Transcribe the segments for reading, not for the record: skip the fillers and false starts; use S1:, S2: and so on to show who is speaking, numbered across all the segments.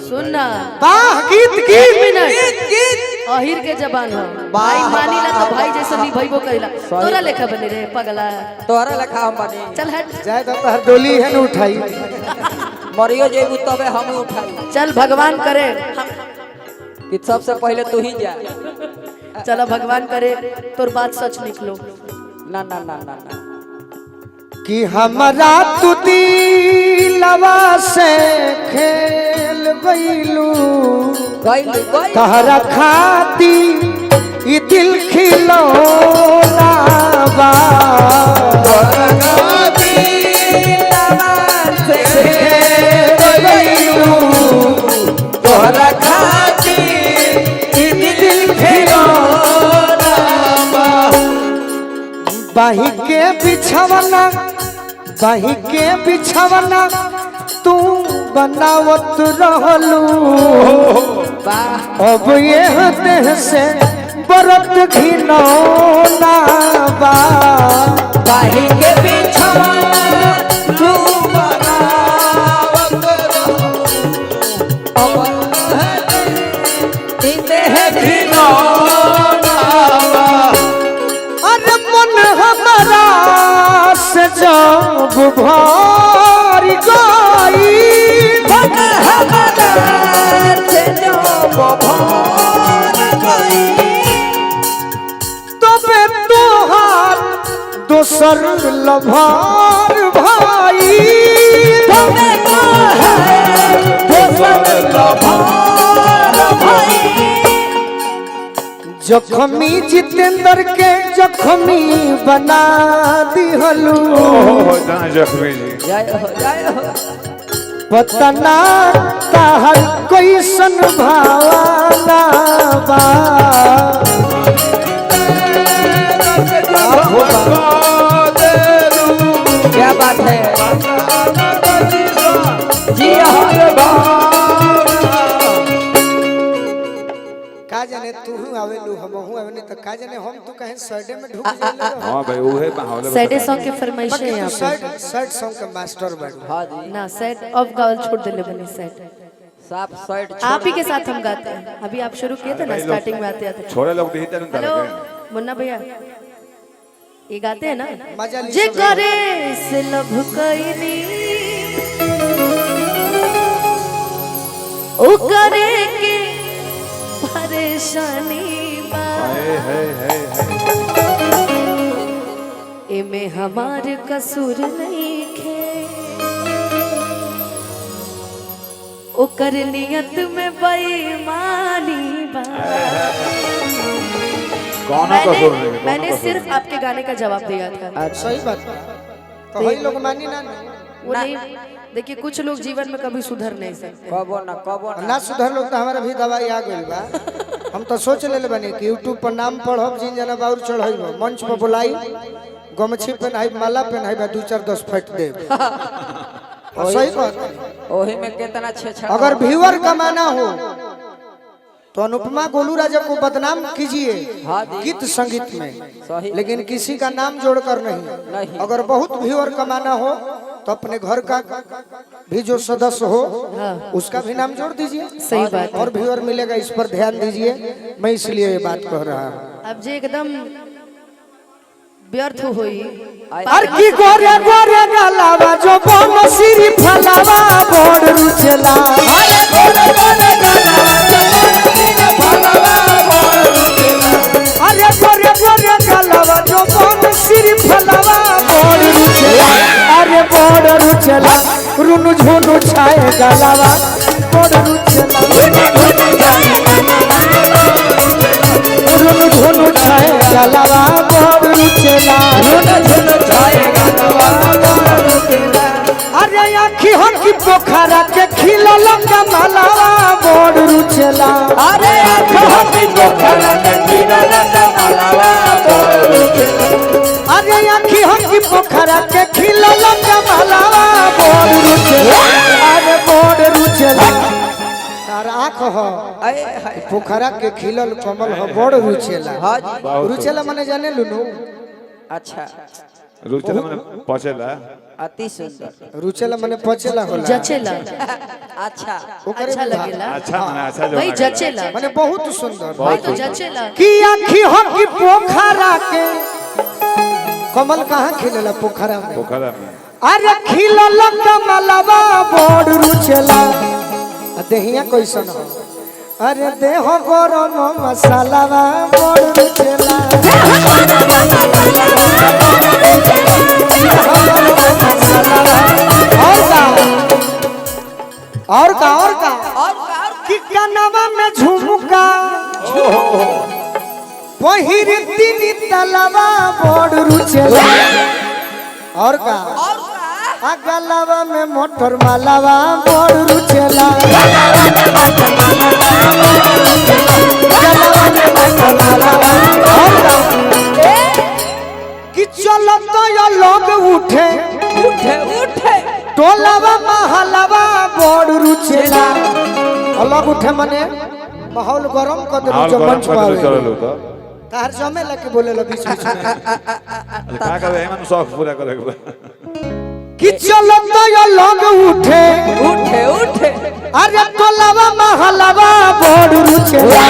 S1: सुनना
S2: गीत गीत
S1: मिनट अहिर के जबान हो भाई मानीला तो भाई जैसे भी भाईबो करेला तोरा लेखा बने रे पगला
S3: तोरा लेखा हम बने
S1: चल हट
S2: जाए तो हर डोली है न उठाई
S3: मरियो जेबू तबे हम उठाई
S1: चल भगवान करे
S3: कि सबसे पहले तू ही जा
S1: चलो भगवान करे तोर बात सच निकलो
S3: ना ना ना ना ना
S2: कि हमारा तू दिलवा से खेल गईलू तहरा खाती ई दिल खिलौना बा तोहरा खाती ई दिल खिलौना बा बाही के बिछवना तू बनावत रहलू अब ये देह से बरत घिनौना बा
S3: बाही के बिछवना तू बनावत रहलू अब देह घिनौना बा
S2: अरे मन हमारा से जब भर गई
S3: मन हमारा से जब भर गई
S2: तबे तोहार दोसर लभार भाई
S3: तबे तोहार दोसर लभार भाई
S2: जखमी जितेंद्र के जखमी बना दिहलू
S4: जखमी जी
S3: जय हो
S2: पता ना ताहर कैसन भावना बा
S3: क्या बात है जी
S2: का जाने तू आवेलू हमहू आवेनी त का जाने हम तू कहे सैडे में ढुक जाले
S4: हां भाई ओहे माहौल
S1: सैडे सॉन्ग के फरमाइश है यहां पे
S2: सैड सॉन्ग का मास्टर बन
S3: हां जी
S1: ना सेट ऑफ गावल छोड़ देले बनी सेट
S3: साफ शर्ट
S1: आप ही के साथ हम गाते हैं अभी आप शुरू किए थे ना स्टार्टिंग में आते आते
S4: छोड़े लोग नहीं तन
S1: हेलो मुन्ना भैया ये गाते हैं ना
S2: मजा ली
S1: जे करे से लभ कइनी ओ करे के परेशानी बा एमे हमार कसूर नहीं खे ओकर नियत में बेईमानी बा मैंने सिर्फ आपके गाने का जवाब दिया था
S2: सही बात तो वही लोग मानी ना
S1: वो नहीं देखिए कुछ लोग जीवन में कभी सुधर नहीं सकते
S3: कबो
S2: ना सुधर लोग तो हमारा भी दवाई आ गई बा हम तो सोच ले बनी कि यूट्यूब पर नाम पढ़ब जिन जना बाउर चढ़ब मंच पर बुलाई गमछी पहनाई माला पहनाई 2-4-10 फट दे सही बात
S3: ओही में कितना छेछा
S2: अगर व्यूअर कमाना हो तो अनुपमा गोलू राजा को बदनाम कीजिए गीत संगीत में लेकिन किसी का नाम जोड़कर नहीं अगर बहुत व्यूअर कमाना हो तो अपने घर का भी जो सदस्य हो उसका भी नाम जोड़ दीजिए
S1: सही बात
S2: और व्यूअर मिलेगा इस पर ध्यान दीजिए मैं इसलिए ये बात कह रहा हूँ
S1: अब जे एकदम व्यर्थ हुई
S2: अर की गोरे गोरे गलावा जो बन सिरी फलावा बोड़ रुचला अरे गोरे गोरे गलावा अरे गोरे गोरे गलावा जो बन सिरी फलावा बोड़ रुचला अरे बोड़ रुचला रुनु झुनु छाए गलावा बोड़ रुचला रुनु झुनु छाए गलावा बोड़ रुचला अरे आखी हम की पोखरा के खिलल कमलावा बोड़ रुचला
S3: अरे आँख हम की पोखरा के खिलल कमलावा बोड़ रुचला
S2: अरे आखी हम की पोखरा के खिलल कमलावा बोड़ रुचला अरे बोड़ रुचला तार आँख हो पोखरा के खिलल कमल हो बोड़ रुचला
S3: हां जी
S2: रुचला माने जाने लुनु
S3: अच्छा
S4: रुचेला मैंने पचेला
S3: अति सुंदर
S2: रुचेला मने पचेला होला
S1: जचेला
S3: अच्छा
S2: ओकरे
S1: अच्छा
S2: बुझा।
S1: लगेला
S4: अच्छा मैंने अच्छा जो
S1: भाई जचेला
S2: मने बहुत सुंदर
S1: भाई तो जचेला
S2: की आखी हो की पोखरा के कमल कहाँ खिलेला पोखरा में
S4: पोखरा में
S2: अरे खिलल कमलवा बड़ रुचेला देहिया कैसन हो अरे देह गरम मसालावा बड़ रुचेला और का कि कनवा में झुमका पहिर तीन तलवा बड़ रुचेला और का आ गलवा में मोटर मालावा बड़ रुचेला कि चलो तो ये लोग उठे
S3: उठे उठे
S2: टोलावा महलवा बड़ रुचेला अलग उठे मने माहौल गरम कर दे
S4: हाल
S2: जो
S4: गरम
S2: मंच
S4: कर
S2: पावे
S4: चलो लो तो
S2: तार जमे लगे बोले लो बीच बीच में
S4: क्या करे हम शौक पूरा करेगा
S2: कि चलो तो ये लोग उठे
S3: उठे उठे
S2: अरे टोलावा महलवा बड़ रुचेला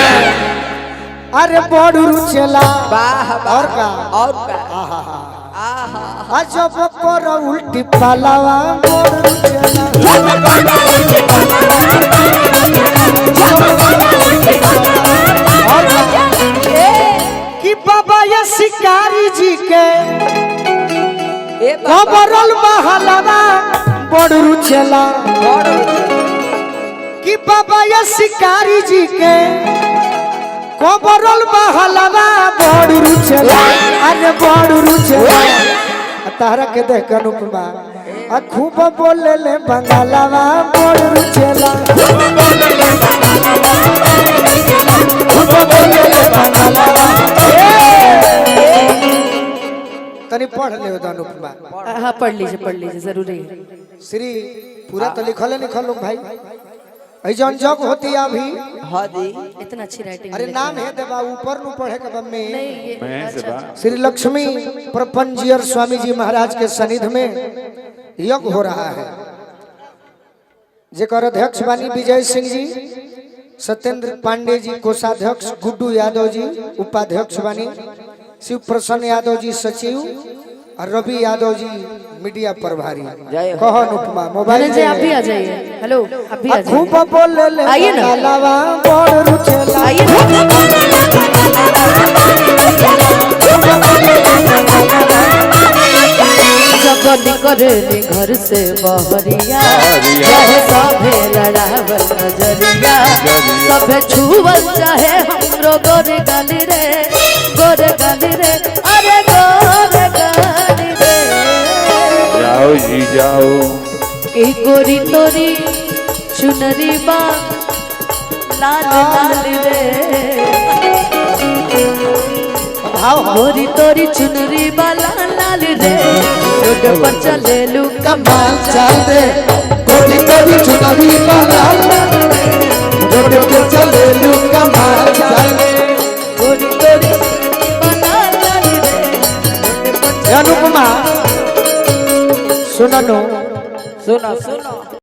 S2: अरे बड़ रुचेला
S3: वाह
S2: और का
S3: आहा
S2: अजब पर उल्टी पालावा बड़ रुचेला और का कि बाबा ये शिकारी जी के
S3: ए बाबा
S2: कबरल महलवा बड़ रुचेला कि बाबा ये शिकारी जी के कबरल महलवा बड़ रुचेला अरे बड़ रुचेला तारा के देख अनुपमा आ खूब बोले ले बंगालवा बड़ रुचेला खूब बोले ले बंगालवा तनी पढ़ ले अनुपमा
S1: हाँ पढ़ लीजिए जरूरी है
S2: श्री पूरा तो लिखल लोग भाई ऐजन जग होती अभी
S3: हाँ जी
S1: इतना अच्छी राइटिंग
S2: अरे नाम है देवा ऊपर नु पढ़े के बम में
S1: नहीं ये
S4: मैं से बा
S2: श्री लक्ष्मी प्रपंजियर स्वामी जी महाराज के सनिध में यज्ञ हो रहा है जेकर अध्यक्ष बानी विजय सिंह जी, सत्येंद्र पांडे जी कोषाध्यक्ष, गुड्डू यादव जी उपाध्यक्ष बानी, शिव प्रसन्न यादव जी सचिव और रवि यादव जी मीडिया प्रभारी। कहो अनुपमा मोबाइल
S1: धनंजय आप भी आ जाइए। हेलो आप भी आ जाइए।
S2: खूब बोले ले
S1: आइए ना।
S2: लावा बड़ रुचेला
S1: आइए ना। जब निकले घर से बहरिया चाहे सभे लड़ावल नजरिया सभे छुवल चाहे हमरो गोरे गाली रे अरे गोरे गाली रे।
S4: जाओ जी जाओ
S1: ए गोरी तोरी चुनरी बा लाल लाल रे गोरी तोरी चुनरी बा लाल लाल रे रोड पर चले लू कमाल
S2: चल दे गोरी गोरी चुनरी का लाल रोड पे चले लू कमाल चल दे
S1: गोरी तोरी चुनरी बा लाल लाल रे रोड पर
S2: अनुपमा सुनो
S3: सुनो सुनो